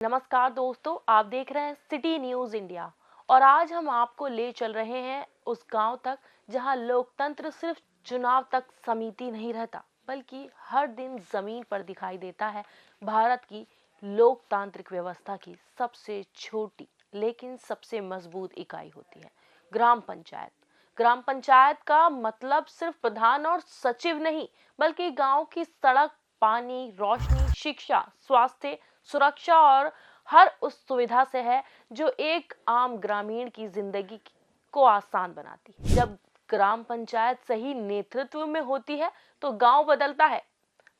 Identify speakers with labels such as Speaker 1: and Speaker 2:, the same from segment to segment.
Speaker 1: नमस्कार दोस्तों, आप देख रहे हैं सिटी न्यूज इंडिया। और आज हम आपको ले चल रहे हैं उस गांव तक जहां लोकतंत्र सिर्फ चुनाव तक सीमित नहीं रहता, बल्कि हर दिन जमीन पर दिखाई देता है। भारत की लोकतांत्रिक व्यवस्था की सबसे छोटी लेकिन सबसे मजबूत इकाई होती है ग्राम पंचायत। ग्राम पंचायत का मतलब सिर्फ प्रधान और सचिव नहीं, बल्कि गांव की सड़क, पानी, रोशनी, शिक्षा, स्वास्थ्य, सुरक्षा और हर उस सुविधा से है जो एक आम ग्रामीण की जिंदगी को आसान बनाती है। जब ग्राम पंचायत सही नेतृत्व में होती है तो गांव बदलता है,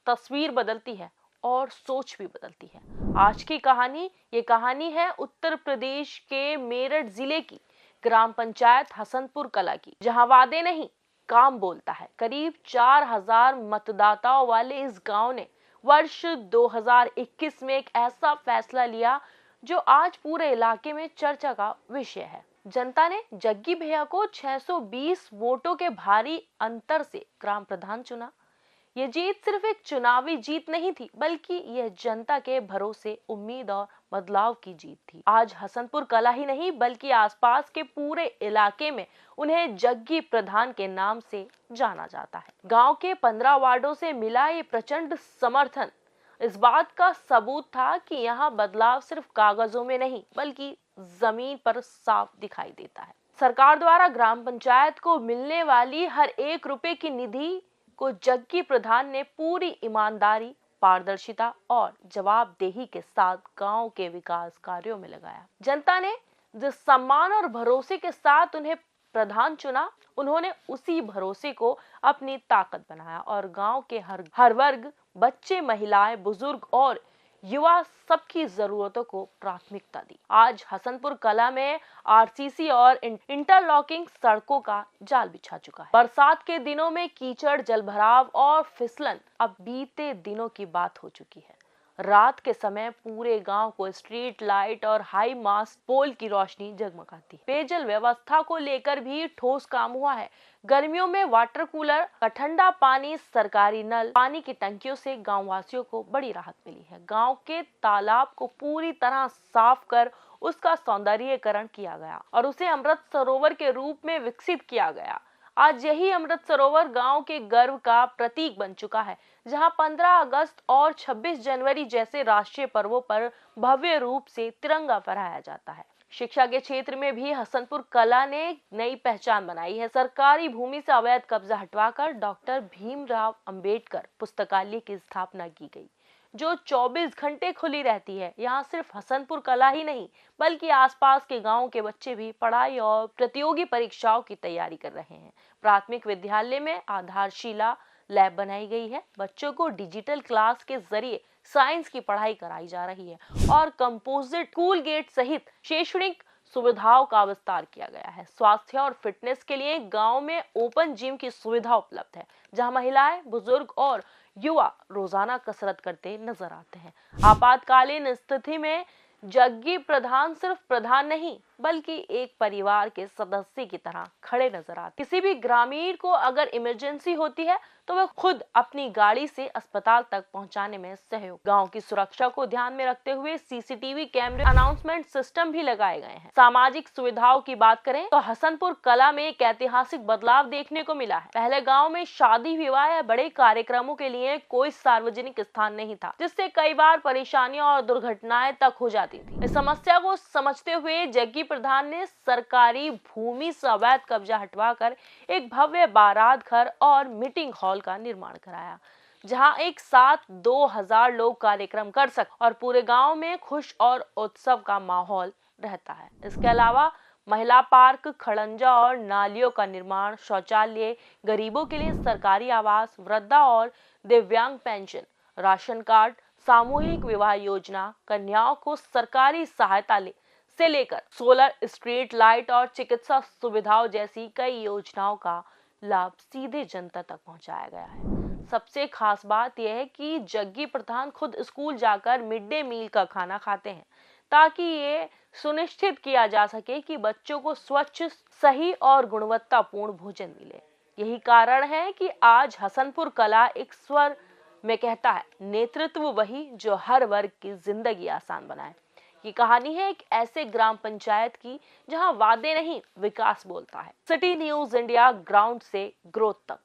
Speaker 1: तस्वीर बदलती है और सोच भी बदलती है। आज की कहानी ये कहानी है उत्तर प्रदेश के मेरठ जिले की ग्राम पंचायत हसनपुर कला की, जहां वादे नहीं काम बोलता है। करीब 4000 मतदाताओं वाले इस गांव ने वर्ष 2021 में एक ऐसा फैसला लिया जो आज पूरे इलाके में चर्चा का विषय है। जनता ने जग्गी भैया को 620 वोटों के भारी अंतर से ग्राम प्रधान चुना। ये जीत सिर्फ एक चुनावी जीत नहीं थी, बल्कि यह जनता के भरोसे, उम्मीद और बदलाव की जीत थी। आज हसनपुर कला ही नहीं, बल्कि आसपास के पूरे इलाके में उन्हें जग्गी प्रधान के नाम से जाना जाता है। गांव के 15 वार्डों से मिला ये प्रचंड समर्थन इस बात का सबूत था कि यहाँ बदलाव सिर्फ कागजों में नहीं, बल्कि जमीन पर साफ दिखाई देता है। सरकार द्वारा ग्राम पंचायत को मिलने वाली हर 1 रुपए की निधि को जग्गी प्रधान ने पूरी ईमानदारी, पारदर्शिता और जवाबदेही के साथ गांव के विकास कार्यों में लगाया। जनता ने जिस सम्मान और भरोसे के साथ उन्हें प्रधान चुना, उन्होंने उसी भरोसे को अपनी ताकत बनाया और गांव के हर वर्ग, बच्चे, महिलाएं, बुजुर्ग और युवा सबकी जरूरतों को प्राथमिकता दी। आज हसनपुर कला में आरसीसी और इंटरलॉकिंग सड़कों का जाल बिछा चुका है। बरसात के दिनों में कीचड़, जलभराव और फिसलन अब बीते दिनों की बात हो चुकी है। रात के समय पूरे गांव को स्ट्रीट लाइट और हाई मास्ट पोल की रोशनी जगमगाती है। पेयजल व्यवस्था को लेकर भी ठोस काम हुआ है। गर्मियों में वाटर कूलर का ठंडा पानी, सरकारी नल पानी की टंकियों से गांव वासियों को बड़ी राहत मिली है। गांव के तालाब को पूरी तरह साफ कर उसका सौंदर्यीकरण किया गया और उसे अमृत सरोवर के रूप में विकसित किया गया। आज यही अमृत सरोवर गांव के गर्व का प्रतीक बन चुका है, जहां 15 अगस्त और 26 जनवरी जैसे राष्ट्रीय पर्वों पर भव्य रूप से तिरंगा फहराया जाता है। शिक्षा के क्षेत्र में भी हसनपुर कला ने नई पहचान बनाई है। सरकारी भूमि से अवैध कब्जा हटवाकर डॉक्टर भीमराव अंबेडकर पुस्तकालय की स्थापना की गई, जो 24 घंटे खुली रहती है। यहाँ सिर्फ हसनपुर कला ही नहीं, बल्कि आसपास के गांवों के बच्चे भी पढ़ाई और प्रतियोगी परीक्षाओं की तैयारी कर रहे हैं। प्राथमिक विद्यालय में आधारशिला लैब बनाई गई है। बच्चों को डिजिटल क्लास के जरिए साइंस की पढ़ाई कराई जा रही है और कंपोजिट स्कूल गेट सहित शैक्षणिक सुविधाओं का विस्तार किया गया है। स्वास्थ्य और फिटनेस के लिए गांव में ओपन जिम की सुविधा उपलब्ध है, जहां महिलाएं, बुजुर्ग और युवा रोजाना कसरत करते नजर आते हैं। आपातकालीन स्थिति में जग्गी प्रधान सिर्फ प्रधान नहीं, बल्कि एक परिवार के सदस्य की तरह खड़े नजर आते। किसी भी ग्रामीण को अगर इमरजेंसी होती है तो वह खुद अपनी गाड़ी से अस्पताल तक पहुंचाने में सहयोग। गांव की सुरक्षा को ध्यान में रखते हुए सीसीटीवी कैमरे, अनाउंसमेंट सिस्टम भी लगाए गए हैं। सामाजिक सुविधाओं की बात करें तो हसनपुर कला में एक ऐतिहासिक बदलाव देखने को मिला है। पहले गाँव में शादी, विवाह या बड़े कार्यक्रमों के लिए कोई सार्वजनिक स्थान नहीं था, जिससे कई बार परेशानियां और दुर्घटनाएं तक हो जाती थी। इस समस्या को समझते हुए जग्गी प्रधान ने सरकारी भूमि से अवैध कब्जा हटवाकर एक भव्य बारात घर और मीटिंग हॉल का निर्माण कराया, जहां एक साथ 2000 लोग कार्यक्रम कर सकते और पूरे गांव में खुश और उत्सव का माहौल रहता है। इसके अलावा महिला पार्क, खड़ंजा और नालियों का निर्माण, शौचालय, गरीबों के लिए सरकारी आवास, वृद्धा और दिव्यांग पेंशन, राशन कार्ड, सामूहिक विवाह योजना, कन्याओं को सरकारी सहायता से लेकर सोलर स्ट्रीट लाइट और चिकित्सा सुविधाओं जैसी कई योजनाओं का लाभ सीधे जनता तक पहुंचाया गया है। सबसे खास बात यह है कि जग्गी प्रधान खुद स्कूल जाकर मिड डे मील का खाना खाते हैं, ताकि ये सुनिश्चित किया जा सके कि बच्चों को स्वच्छ, सही और गुणवत्तापूर्ण भोजन मिले। यही कारण है कि आज हसनपुर कला एक स्वर में कहता है, नेतृत्व वही जो हर वर्ग की जिंदगी आसान बनाए। ये कहानी है एक ऐसे ग्राम पंचायत की जहां वादे नहीं विकास बोलता है। सिटी न्यूज़ इंडिया, ग्राउंड से ग्रोथ तक।